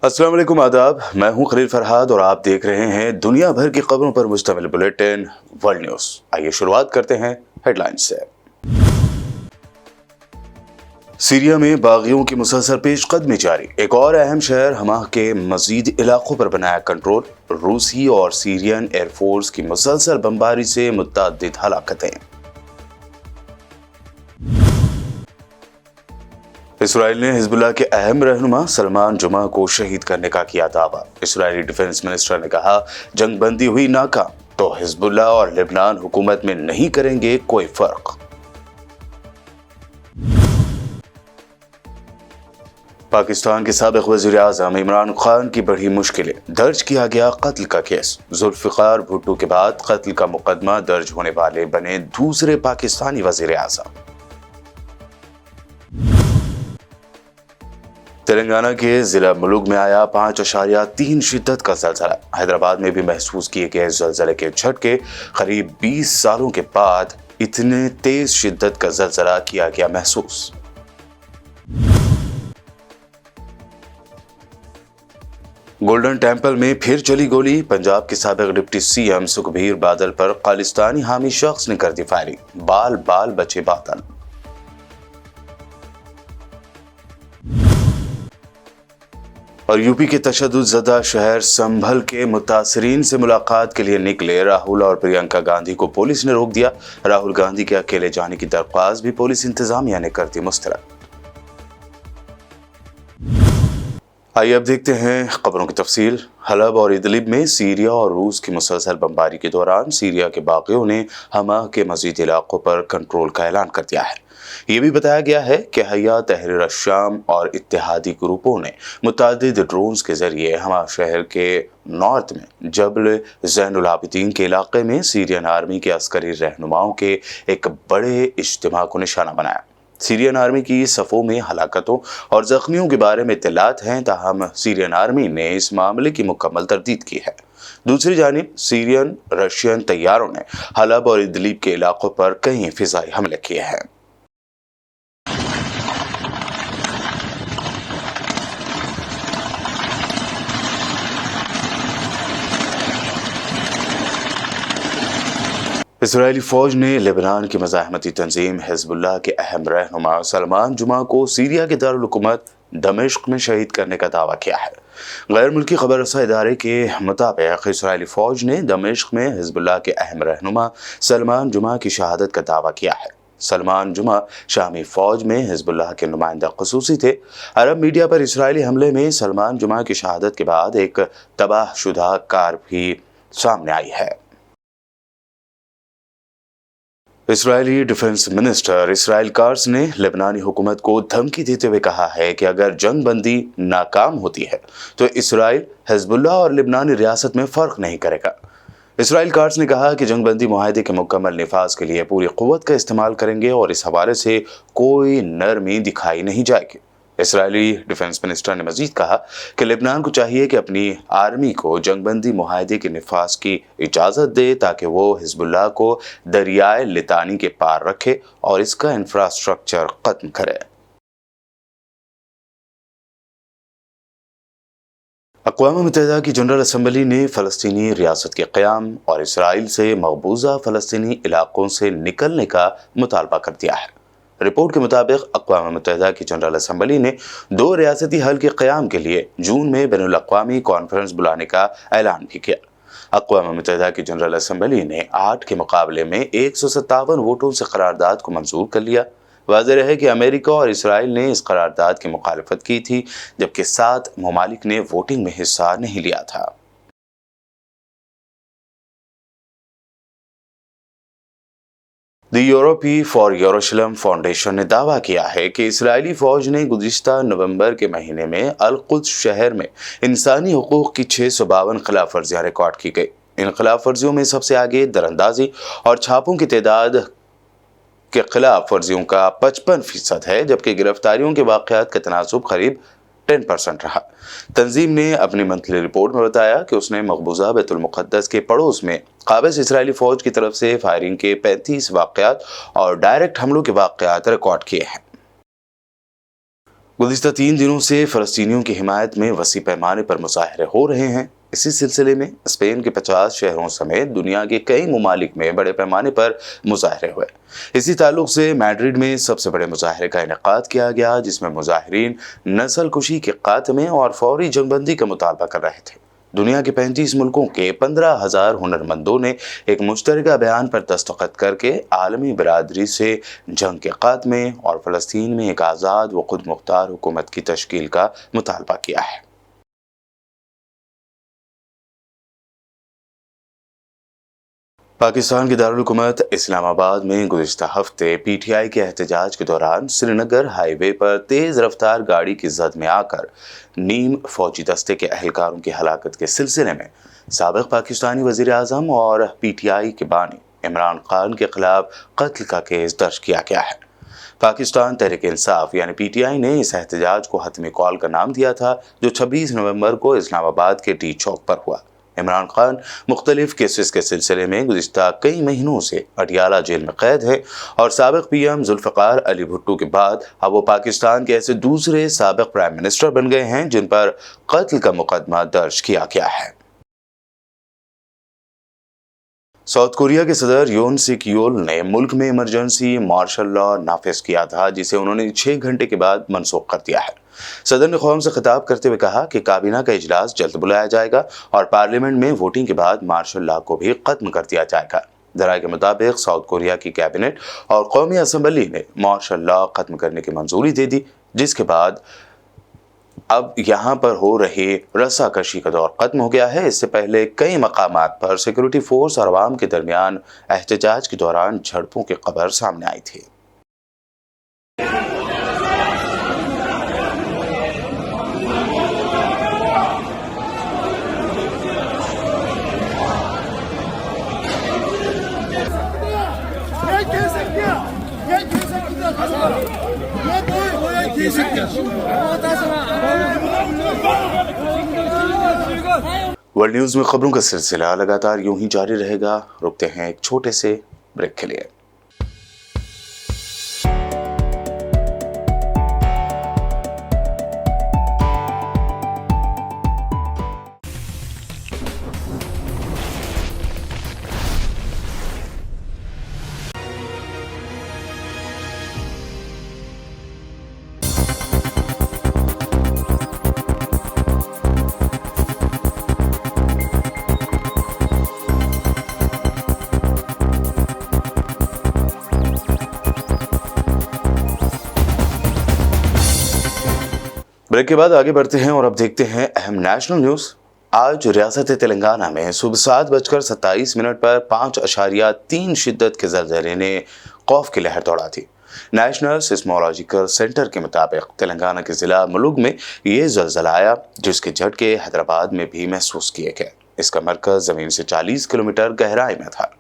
अस्सलाम वालेकुम, आदाब। मैं हूं खलील फरहाद और आप देख रहे हैं दुनिया भर की खबरों पर मुश्तमिल बुलेटिन वर्ल्ड न्यूज। आइए शुरुआत करते हैं हेडलाइंस से। सीरिया में बागियों की मुसलसल पेशकदमी जारी। एक और अहम शहर हमा के मजीद इलाकों पर बनाया कंट्रोल। रूसी और सीरियन एयरफोर्स की मुसलसल बमबारी से मुतअद्दिद हलाकतें। इसराइल ने हिजबुल्लाह के अहम रहनुमा सलमान जुमा को शहीद करने का किया दावा। इसराइली डिफेंस मिनिस्टर ने कहा, जंगबंदी हुई नाकाम तो हिजबुल्लाह और लेबनान हुकूमत में नहीं करेंगे कोई फर्क। पाकिस्तान के साबिक वज़ीर आज़म इमरान खान की बढ़ी मुश्किलें। दर्ज किया गया कत्ल का केस। जुल्फ़िकार भुट्टो के बाद कत्ल का मुकदमा दर्ज होने वाले बने दूसरे पाकिस्तानी वज़ीर आज़म। तेलंगाना के जिला मुलुग में आया 5.3 शिद्दत का ज़लज़ला। हैदराबाद में भी महसूस किए गए ज़लज़ले के झटके। करीब 20 सालों के बाद इतने तेज शिद्दत का ज़लज़ला किया गया महसूस। गोल्डन टेम्पल में फिर चली गोली। पंजाब के साबिक डिप्टी सीएम सुखबीर बादल पर खालिस्तानी हामी शख्स ने कर दी फायरिंग। बाल बाल बचे बादल। और यूपी के तशद्दुद शहर संभल के मुतासरीन से मुलाकात के लिए निकले राहुल और प्रियंका गांधी को पुलिस ने रोक दिया। राहुल गांधी के अकेले जाने की दरख्वास्त भी पुलिस इंतजामिया ने कर दी मुस्तरद। आइए अब देखते हैं खबरों की तफसील। हलब और इदलिब में सीरिया और रूस की मुसलसल बमबारी के दौरान सीरिया के बागियों ने हमा के मजीद इलाकों पर कंट्रोल का ऐलान कर दिया है। ये भी बताया गया है कि हया तहरीर अश-शाम और इत्तेहादी ग्रुपों ने मुतअद्दिद ड्रोन्स के जरिए हमा शहर के नॉर्थ में जबल ज़ैनुल आबिदीन के इलाके में सीरियन आर्मी के अस्करी रहनुमाओं के एक बड़े इज्तिमा को निशाना बनाया। सीरियन आर्मी की सफ़ों में हलाकतों और जख्मियों के बारे में इत्तलात हैं, ताहम सीरियन आर्मी ने इस मामले की मुकम्मल तरदीद की है। दूसरी जानिब सीरियन रशियन तैयारों ने हलब और इदलिब के इलाकों पर कई फिज़ाई हमले किए हैं। इसराइली फौज ने लेबनान की मज़ाहमती तंजीम हिजबुल्लाह के अहम रहनुमा सलमान जुमा को सीरिया के दारुल हुकूमत दमिश्क में शहीद करने का दावा किया है। गैर मुल्की खबर रसा इदारे के मुताबिक इसराइली फौज ने दमिश्क में हिजबुल्लाह के अहम रहनुमा सलमान जुमा की शहादत का दावा किया है। सलमान जुमा शामी फौज में हिजबुल्लाह के नुमाइंदा ख़ुसूसी थे। अरब मीडिया पर इसराइली हमले में सलमान जुमा की शहादत के बाद एक तबाहशुदा कार भी सामने आई है। Israeli defence minister Israel cars ने लेबनानी हुकूमत को धमकी देते हुए कहा है कि अगर जंगबंदी नाकाम होती है तो इसराइल हिजबुल्लाह और लेबनानी रियासत में फ़र्क नहीं करेगा। इसराइल कार्स ने कहा कि जंगबंदी मुआहदे के मुकम्मल निफाज के लिए पूरी क़ुव्वत का इस्तेमाल करेंगे और इस हवाले से कोई नरमी दिखाई नहीं जाएगी। इसराइली डिफेंस मिनिस्टर ने मजीद कहा कि लेबनान को चाहिए कि अपनी आर्मी को जंगबंदी मुआहदे के निफाज की इजाज़त दे ताकि वो हिजबुल्लाह को दरियाए लितानी के पार रखे और इसका इंफ्रास्ट्रक्चर ख़त्म करे। अक़वाम मुत्तहिदा की जनरल असम्बली ने फ़लस्तीनी रियासत के क़याम और इसराइल से मकबूजा फ़लस्तीनी इलाकों से निकलने का मुतालबा कर दिया है। रिपोर्ट के मुताबिक अक़वाम मुत्तहिदा की जनरल असम्बली ने 2 रियासती हल के क़याम के लिए जून में बैनुल अक़वामी कॉन्फ्रेंस बुलाने का ऐलान भी किया। अक़वाम मुत्तहिदा की जनरल असम्बली ने 8 के मुकाबले में 157 वोटों से करारदाद को मंजूर कर लिया। वाज़ेह रहे कि अमेरिका और इसराइल ने इस करारदाद की मुखालफत की थी, जबकि 7 ममालिक ने वोटिंग में हिस्सा नहीं लिया था। द यूरोपी फॉर यरूशलेम फाउंडेशन ने दावा किया है कि इसराइली फौज ने गुज़िश्ता नवंबर के महीने में अल-कुद्स शहर में इंसानी हुकूक की 652 खिलाफ वर्जियां रिकॉर्ड की गई। इन खिलाफ वर्जियों में सबसे आगे दरअंदाजी और छापों की तादाद के खिलाफ वर्जियों का 55% है, जबकि गिरफ्तारियों के वाक़यात का तनासुब करीब 10% रहा। तंजीम ने अपनी मंथली रिपोर्ट में बताया कि उसने मकबूजा बैतुल मुक़द्दस के पड़ोस में काबिज इसराइली फौज की तरफ से फायरिंग के 35 वाक़यात और डायरेक्ट हमलों के वाक़यात रिकॉर्ड किए हैं। गुज़िश्ता 3 दिनों से फ़लस्तीनियों की हिमायत में वसी पैमाने पर मुज़ाहरे हो रहे हैं। इसी सिलसिले में स्पेन के 50 शहरों समेत दुनिया के कई ममालिक में बड़े पैमाने पर मुज़ाहरे हुए। इसी ताल्लुक से मैड्रिड में सबसे बड़े मुज़ाहरे का इनेकाद किया गया, जिसमें मुज़ाहिरीन नस्ल कुशी के खात्मे और फौरी जंगबंदी का मुतालबा कर रहे थे। दुनिया के 35 मुल्कों के 15,000 हुनरमंदों ने एक मुश्तरका बयान पर दस्तखत करके आलमी बरादरी से जंग के खात्मे और फ़लस्तीन में एक आज़ाद व खुद मुख्तार हुकूमत की तश्कील का मुतालबा किया है। पाकिस्तान की दारुल हुकूमत इस्लामाबाद में गुज़िश्ता हफ्ते PTI के एहतजाज के दौरान श्रीनगर हाईवे पर तेज़ रफ्तार गाड़ी की जद में आकर नीम फौजी दस्ते के अहलकारों की हलाकत के सिलसिले में साबिक़ पाकिस्तानी वज़ीर आज़म और PTI के बानी इमरान खान के खिलाफ कत्ल का केस दर्ज किया गया है। पाकिस्तान तहरीक इंसाफ यानी PTI ने इस एहतजाज को हतमी कॉल का नाम दिया था, जो 26 नवंबर को इस्लामाबाद के टी चौक पर हुआ। इमरान खान मुख्तलिफ केसेस के सिलसिले में गुज़िश्ता कई महीनों से अटियाला जेल में कैद है और साबिक़ PM जुल्फ़िकार अली भुट्टो के बाद अब वो पाकिस्तान के ऐसे दूसरे साबिक़ प्राइम मिनिस्टर बन गए हैं जिन पर कत्ल का मुकदमा दर्ज किया गया है। साउथ कोरिया के सदर योन सिक योल ने मुल्क में इमरजेंसी मार्शल लॉ नाफिज किया था, जिसे उन्होंने 6 घंटे के बाद मनसूख कर दिया है। सदर ने कौम से खिताब करते हुए कहा कि काबीना का इजलास जल्द बुलाया जाएगा और पार्लियामेंट में वोटिंग के बाद मार्शल लॉ को भी खत्म कर दिया जाएगा। जराये के मुताबिक साउथ कोरिया की कैबिनेट और कौमी असम्बली ने मार्शल लॉ खत्म करने की मंजूरी दे दी, जिसके बाद अब यहाँ पर हो रही रस्साकशी का दौर खत्म हो गया है। इससे पहले कई मकामात पर सिक्योरिटी फोर्स और अवाम के दरमियान एहतजाज के दौरान झड़पों की खबर सामने आई थी। वर्ल्ड न्यूज़ में खबरों का सिलसिला लगातार यूं ही जारी रहेगा। रुकते हैं एक छोटे से ब्रेक के लिए। ब्रेक के बाद आगे बढ़ते हैं और अब देखते हैं अहम नेशनल न्यूज़। आज रियासत तेलंगाना में सुबह 7:27 पर 5.3 शिद्दत के ज़लज़ले ने खौफ की लहर दौड़ा थी। नेशनल सिस्मोलॉजिकल सेंटर के मुताबिक तेलंगाना के ज़िला मुलुगु में ये ज़लज़ला आया, जिसके झटके हैदराबाद में भी महसूस किए गए। इसका मरकज़ ज़मीन से 40 किलोमीटर गहराई में था।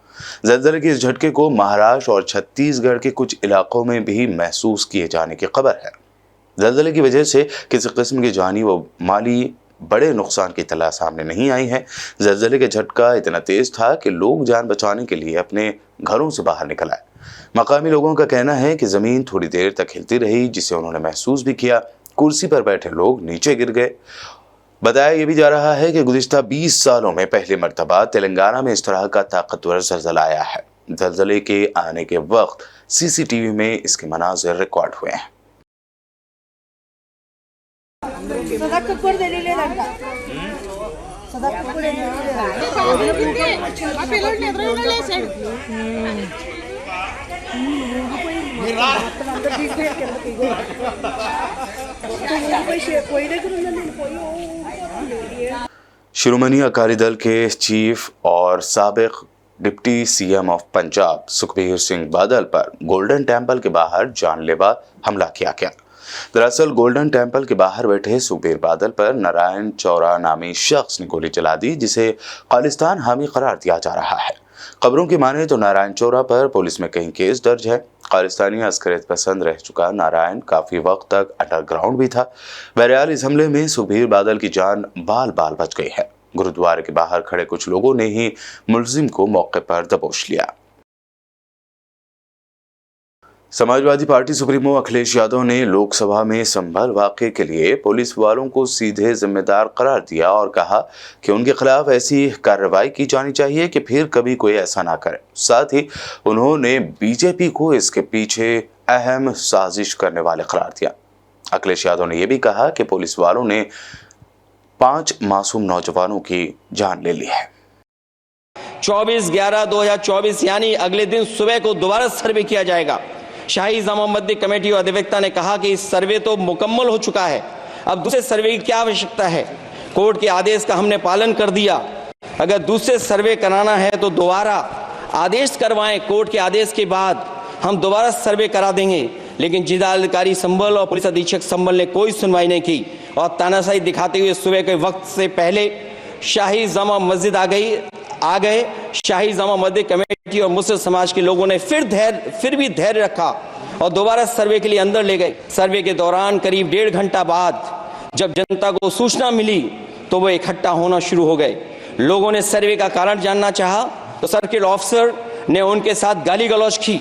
ज़लज़ले के इस झटके को महाराष्ट्र और छत्तीसगढ़ के कुछ इलाकों में भी महसूस किए जाने की खबर है। ज़लज़ले की वजह से किसी किस्म की जानी व माली बड़े नुकसान की इत्तला सामने नहीं आई है। ज़लज़ले का झटका इतना तेज़ था कि लोग जान बचाने के लिए अपने घरों से बाहर निकल आए। मकामी लोगों का कहना है कि ज़मीन थोड़ी देर तक हिलती रही, जिसे उन्होंने महसूस भी किया। कुर्सी पर बैठे लोग नीचे गिर गए। बताया यह भी जा रहा है कि गुज़िश्ता 20 सालों में पहली मरतबा तेलंगाना में इस तरह का ताकतवर ज़लज़ला आया है। ज़लज़ले के आने के वक्त CCTV में इसके मनाज़िर रिकॉर्ड हुए हैं। शिरोमणि अकाली दल के चीफ और साबिक deputy CM of Punjab Sukhbir Singh Badal पर गोल्डन टेम्पल के बाहर जानलेवा हमला किया गया। दरअसल गोल्डन टेम्पल के बाहर बैठे सुखबीर बादल पर नारायण चौरा नामी शख्स ने गोली चला दी, जिसे खालिस्तान हामी करार दिया जा रहा है। खबरों की माने तो नारायण चोरा पर पुलिस में कई केस दर्ज है। खालिस्तानी अस्करियत पसंद रह चुका नारायण काफी वक्त तक अंडरग्राउंड भी था। बहरहाल इस हमले में सुबीर बादल की जान बाल बाल बच गई है। गुरुद्वारे के बाहर खड़े कुछ लोगों ने ही मुलजिम को मौके पर दबोच लिया। समाजवादी पार्टी सुप्रीमो अखिलेश यादव ने लोकसभा में संभल वाकये के लिए पुलिस वालों को सीधे जिम्मेदार करार दिया और कहा कि उनके खिलाफ ऐसी कार्रवाई की जानी चाहिए कि फिर कभी कोई ऐसा ना करे। साथ ही उन्होंने बीजेपी को इसके पीछे अहम साजिश करने वाले करार दिया। अखिलेश यादव ने यह भी कहा कि पुलिस वालों ने 5 मासूम नौजवानों की जान ले ली है। 24/11/2024 यानी अगले दिन सुबह को दोबारा सर्वे किया जाएगा। शाही जामा मस्जिद कमेटी और अधिवक्ता ने कहा कि इस सर्वे तो मुकम्मल हो चुका है, अब दूसरे सर्वे की क्या आवश्यकता है। कोर्ट के आदेश का हमने पालन कर दिया। अगर दूसरे सर्वे कराना है तो दोबारा आदेश करवाएं। कोर्ट के आदेश के बाद हम दोबारा सर्वे करा देंगे। लेकिन जिलाधिकारी संभल और पुलिस अधीक्षक संभल ने कोई सुनवाई नहीं की और तानाशाही दिखाते हुए सुबह के वक्त से पहले शाही जामा मस्जिद आ गए। शाही जामा मस्जिद कमेटी और मुस्लिम समाज के लोगों ने फिर भी धैर्य रखा और दोबारा सर्वे के लिए अंदर ले गए। सर्वे के दौरान करीब 1.5 घंटा बाद जब जनता को सूचना मिली तो वो इकट्ठा होना शुरू हो गए। लोगों ने सर्वे का कारण जानना चाहा तो सर्किल ऑफिसर ने उनके साथ गाली गलौज की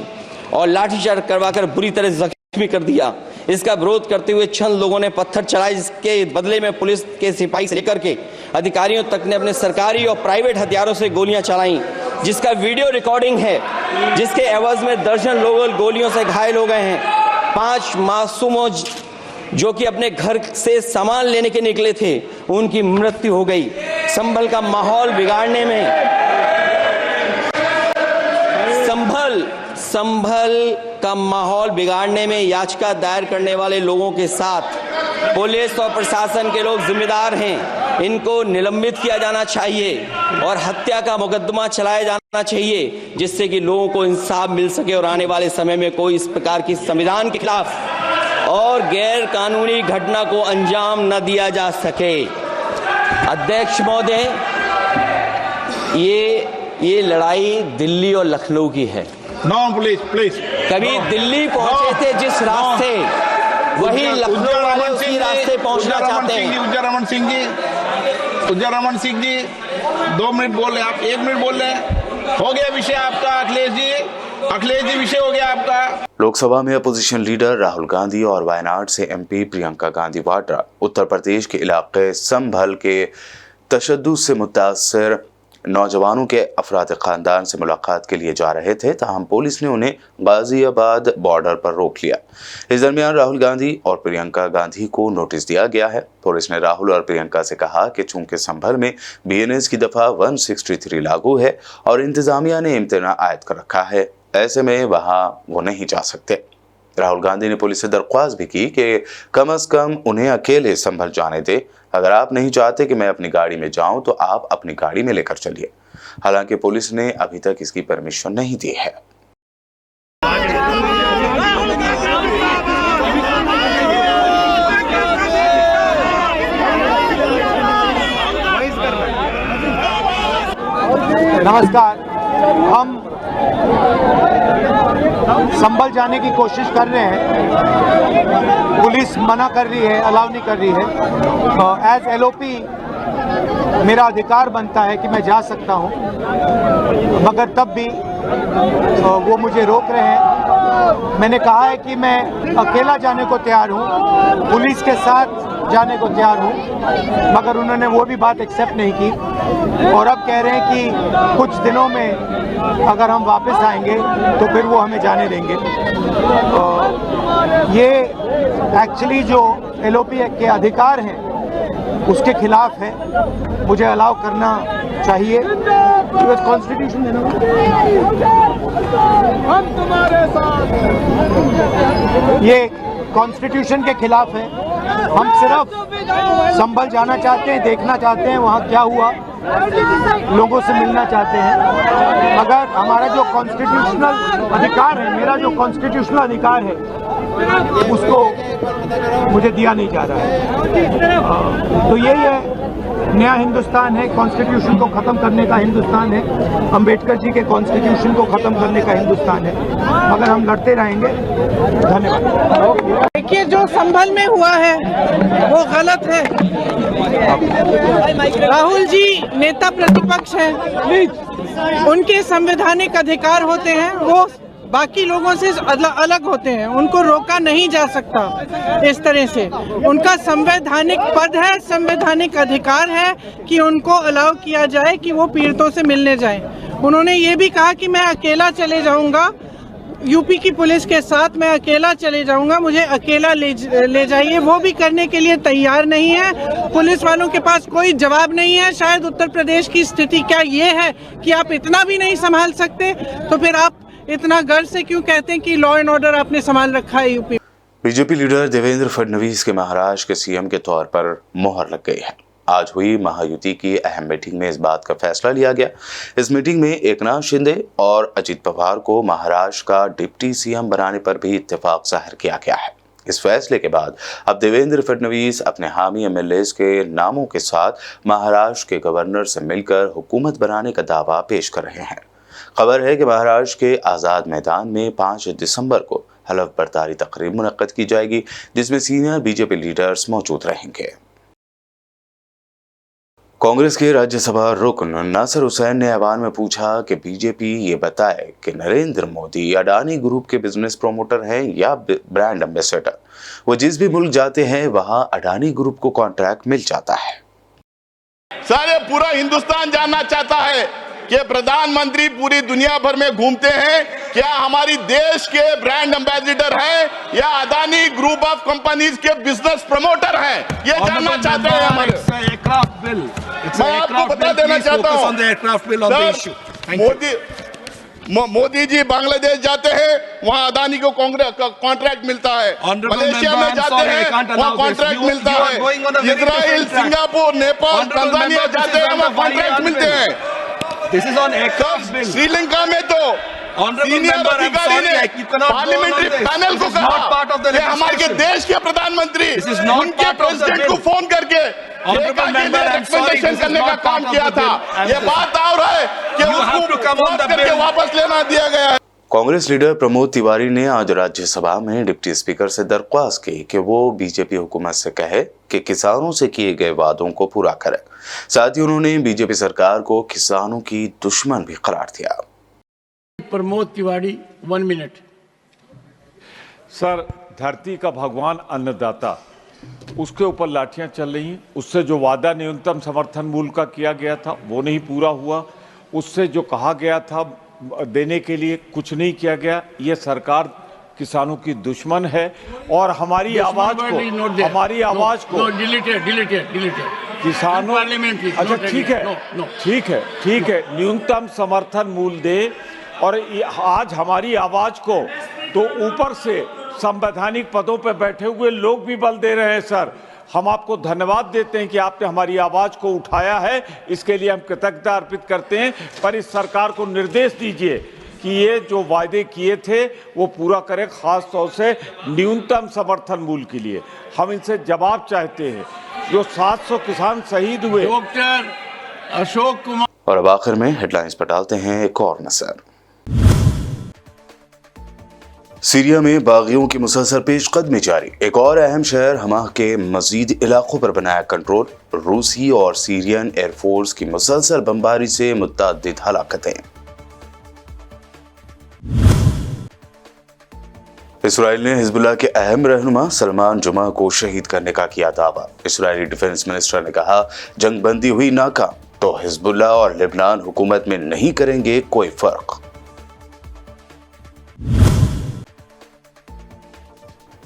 और लाठीचार्ज करवाकर बुरी तरह जख्मी कर दिया। इसका विरोध करते हुए चंद लोगों ने पत्थर चलाए, जिसके बदले में पुलिस के सिपाही से लेकर के अधिकारियों तक ने अपने सरकारी और प्राइवेट हथियारों से गोलियां चलाई, जिसका वीडियो रिकॉर्डिंग है, जिसके एवज में दर्जन लोग गोलियों से घायल हो गए हैं। 5 मासूमों जो कि अपने घर से सामान लेने के निकले थे, उनकी मृत्यु हो गई। संभल का माहौल बिगाड़ने में संभल का माहौल बिगाड़ने में याचिका दायर करने वाले लोगों के साथ पुलिस और प्रशासन के लोग जिम्मेदार हैं। इनको निलंबित किया जाना चाहिए और हत्या का मुकदमा चलाया जाना चाहिए, जिससे कि लोगों को इंसाफ मिल सके और आने वाले समय में कोई इस प्रकार की संविधान के खिलाफ और गैर कानूनी घटना को अंजाम न दिया जा सके। अध्यक्ष महोदय, ये लड़ाई दिल्ली और लखनऊ की है। नो प्लीज कभी दिल्ली पहुंचे थे जिस रास्ते, वही लखनऊ वाले उसी रास्ते पहुंचना चाहते हैं। उज्जर रमन सिंह जी 2 मिनट बोल रहे, आप 1 मिनट बोल रहे हैं। हो गया विषय आपका अखिलेश जी विषय हो गया आपका। लोकसभा में अपोजिशन लीडर राहुल गांधी और वायनाड से एमपी प्रियंका गांधी वाड्रा उत्तर प्रदेश के इलाके संभल के तशद्दुद से मुतासर नौजवानों के अफराद खानदान से मुलाकात के लिए जा रहे थे, ताहम पुलिस ने उन्हें गाजियाबाद बॉर्डर पर रोक लिया। इस दरमियान राहुल गांधी और प्रियंका गांधी को नोटिस दिया गया है। पुलिस ने राहुल और प्रियंका से कहा कि चूंकि संभल में BNS की दफा 163 लागू है और इंतजामिया ने इम्तना आयद कर रखा है, ऐसे में वहां वो नहीं जा सकते। राहुल गांधी ने पुलिस से दरख्वास्त भी की कि कम से कम उन्हें अकेले संभल जाने दे। अगर आप नहीं चाहते कि मैं अपनी गाड़ी में जाऊं तो आप अपनी गाड़ी में लेकर चलिए। हालांकि पुलिस ने अभी तक इसकी परमिशन नहीं दी है। नमस्कार, हम संभल जाने की कोशिश कर रहे हैं। पुलिस मना कर रही है, अलाउ नहीं कर रही है। एज LOP मेरा अधिकार बनता है कि मैं जा सकता हूं, मगर तब भी वो मुझे रोक रहे हैं। मैंने कहा है कि मैं अकेला जाने को तैयार हूं, पुलिस के साथ जाने को तैयार हूं, मगर उन्होंने वो भी बात एक्सेप्ट नहीं की और अब कह रहे हैं कि कुछ दिनों में अगर हम वापस आएंगे तो फिर वो हमें जाने देंगे। ये एक्चुअली जो LOP के अधिकार हैं उसके खिलाफ है। मुझे अलाउ करना चाहिए। कॉन्स्टिट्यूशन है ना, हम तुम्हारे साथ, ये कॉन्स्टिट्यूशन के खिलाफ है। हम सिर्फ संभल जाना चाहते हैं, देखना चाहते हैं वहाँ क्या हुआ, लोगों से मिलना चाहते हैं, मगर हमारा जो कॉन्स्टिट्यूशनल अधिकार है, मेरा जो कॉन्स्टिट्यूशनल अधिकार है, उसको मुझे दिया नहीं जा रहा है। तो यही है नया हिंदुस्तान है, कॉन्स्टिट्यूशन को ख़त्म करने का हिंदुस्तान है, अंबेडकर जी के कॉन्स्टिट्यूशन को ख़त्म करने का हिंदुस्तान है। अगर हम लड़ते रहेंगे। धन्यवाद। देखिए, जो संभल में हुआ है वो गलत है। राहुल जी नेता प्रतिपक्ष हैं, उनके संवैधानिक अधिकार होते हैं, वो बाकी लोगों से अलग होते हैं, उनको रोका नहीं जा सकता इस तरह से। उनका संवैधानिक पद है, संवैधानिक अधिकार है कि उनको अलाउ किया जाए कि वो पीड़ितों से मिलने जाएं। उन्होंने ये भी कहा कि मैं अकेला चले जाऊंगा, यूपी की पुलिस के साथ मैं अकेला चले जाऊंगा, मुझे अकेला ले जाइए। वो भी करने के लिए तैयार नहीं है। पुलिस वालों के पास कोई जवाब नहीं है। शायद उत्तर प्रदेश की स्थिति क्या ये है कि आप इतना भी नहीं संभाल सकते, तो फिर आप इतना गर्व से क्यों कहते हैं कि लॉ एंड ऑर्डर आपने संभाल रखा है UP? BJP leader Devendra Fadnavis के महाराष्ट्र के सीएम के तौर पर मोहर लग गई है। आज हुई महायुति की अहम मीटिंग में इस बात का फैसला लिया गया। इस मीटिंग में एकनाथ शिंदे और अजित पवार को महाराष्ट्र का डिप्टी सीएम बनाने पर भी इत्तेफाक जाहिर किया गया है। इस फैसले के बाद अब देवेंद्र फडणवीस अपने हामी एमएलएज के नामों के साथ महाराष्ट्र के गवर्नर से मिलकर हुकूमत बनाने का दावा पेश कर रहे हैं। खबर है कि महाराष्ट्र के आज़ाद मैदान में 5 दिसंबर को हलफ बर्दारी तकरीब मुनक्कद की जाएगी, जिसमें सीनियर बीजेपी लीडर्स मौजूद रहेंगे। कांग्रेस के राज्यसभा रुकन नासिर हुसैन ने ऐवान में पूछा कि बीजेपी ये बताए कि नरेंद्र मोदी अडानी ग्रुप के बिजनेस प्रमोटर हैं या ब्रांड एम्बेसडर। वो जिस भी मुल्क जाते हैं वहां अडानी ग्रुप को कॉन्ट्रैक्ट मिल जाता है। सारे पूरा हिंदुस्तान जानना चाहता है कि प्रधानमंत्री पूरी दुनिया भर में घूमते हैं, क्या हमारी देश के ब्रांड एम्बेसडर हैं या अदानी ग्रुप ऑफ कंपनीज के बिजनेस प्रमोटर हैं, ये जानना चाहते हैं हमारे। मैं आपको बता देना चाहता हूँ, मोदी जी बांग्लादेश जाते हैं, वहाँ अदानी को कॉन्ट्रैक्ट मिलता है। मलेशिया में जाते हैं, वहाँ कॉन्ट्रैक्ट मिलता है। इजराइल, सिंगापुर, नेपाल, तंजानिया जाते हैं, वहाँ कॉन्ट्रैक्ट मिलते हैं। श्रीलंका में तो सीनियर अधिकारी ने पार्लियामेंट्री पैनल को कहा कि हमारे देश के प्रधानमंत्री उनके प्रेसिडेंट को फोन करके रिकमेंडेशन करने का काम किया था। ये बात और है कि उसको फोन करके वापस लेना दिया गया है। कांग्रेस लीडर प्रमोद तिवारी ने आज राज्यसभा में डिप्टी स्पीकर से दरख्वास्त की कि वो बीजेपी हुकूमत से कहे कि किसानों से किए गए वादों को पूरा करे। साथ ही उन्होंने बीजेपी सरकार को किसानों की दुश्मन भी करार दिया। प्रमोद तिवारी 1 मिनट। सर, धरती का भगवान अन्नदाता, उसके ऊपर लाठियां चल रही हैं। उससे जो वादा न्यूनतम समर्थन मूल्य का किया गया था वो नहीं पूरा हुआ। उससे जो कहा गया था देने के लिए कुछ नहीं किया गया। ये सरकार किसानों की दुश्मन है और हमारी आवाज को किसानों, अच्छा ठीक है न्यूनतम समर्थन मूल्य दे और आज हमारी आवाज को तो ऊपर से संवैधानिक पदों पर बैठे हुए लोग भी बल दे रहे हैं। सर, हम आपको धन्यवाद देते हैं कि आपने हमारी आवाज को उठाया है, इसके लिए हम कृतज्ञता अर्पित करते हैं। पर इस सरकार को निर्देश दीजिए कि ये जो वायदे किए थे वो पूरा करें, खास तौर से न्यूनतम समर्थन मूल्य के लिए। हम इनसे जवाब चाहते हैं। जो 700 किसान शहीद हुए, डॉक्टर अशोक कुमार। और अब आखिर में हेडलाइंस पर डालते हैं एक और नजर। सीरिया में बागियों की मुसलसल पेशकदमी जारी। एक और अहम शहर हमा के मजीद इलाकों पर बनाया कंट्रोल। रूसी और सीरियन एयरफोर्स की मुसलसल बमबारी से मुतअद्दिद हलाकतें। इसराइल ने हिजबुल्लाह के अहम रहनुमा सलमान जुमा को शहीद करने का किया दावा। इसराइली डिफेंस मिनिस्टर ने कहा, जंगबंदी हुई नाकाम तो हिजबुल्लाह और लेबनान हुकूमत में नहीं करेंगे कोई फर्क।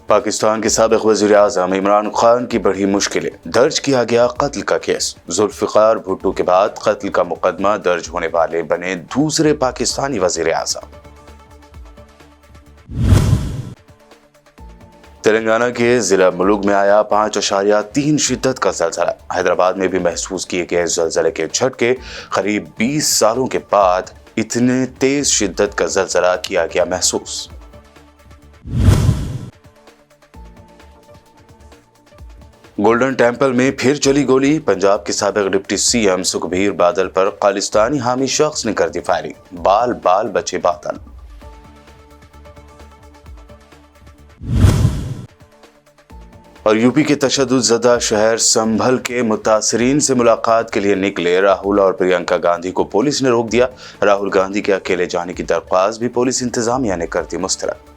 पाकिस्तान के साबिक वज़ीर आज़म इमरान खान की बढ़ी मुश्किलें। दर्ज किया गया कत्ल का केस। जुल्फ़िकार भुट्टो के बाद कत्ल का मुकदमा दर्ज होने वाले बने दूसरे पाकिस्तानी वज़ीर आज़म। तेलंगाना के जिला मुलुग में आया 5.3 शिद्दत का ज़लज़ला। हैदराबाद में भी महसूस किए गए ज़लज़ले के झटके। करीब 20 सालों के बाद इतने तेज शिद्दत का ज़लज़ला किया गया महसूस। गोल्डन टेम्पल में फिर चली गोली। पंजाब के साबिक डिप्टी सीएम सुखबीर बादल पर खालिस्तानी हामी शख्स ने कर दी फायरिंग। बाल बाल बचे बादल। और यूपी के तशद्दुद शहर संभल के मुतासरीन से मुलाकात के लिए निकले राहुल और प्रियंका गांधी को पुलिस ने रोक दिया। राहुल गांधी के अकेले जाने की दरख्वास्त भी पुलिस इंतजामिया ने कर दी मुस्तरद।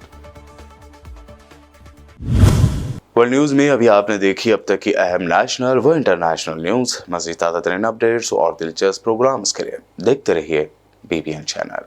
वर्ल्ड न्यूज में अभी आपने देखी अब तक की अहम नेशनल व इंटरनेशनल न्यूज। मज़ीद ताज़ा तरीन अपडेट्स और दिलचस्प प्रोग्राम्स के लिए देखते रहिए BBN चैनल।